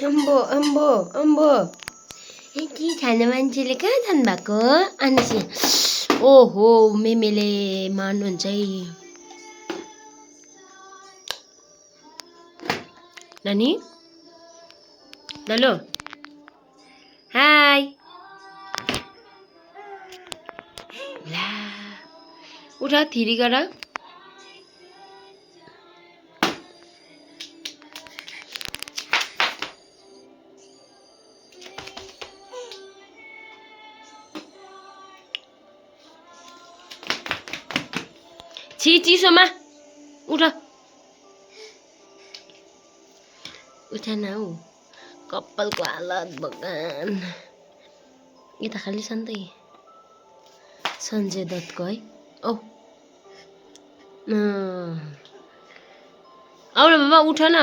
अम्बो अम्बो अम्बो यति खाने मान्छेले कहाँ जानु भएको अनि ओहो मेमेले मार्नुहुन्छ है नानी हेलो हाई ला उठा थिरी गर छि चिसोमा उठ उठ न हौ कपालको हालत भगवान यता खालि सन्तै सञ्जय दत्तको है औ आउ न बाबा उठ न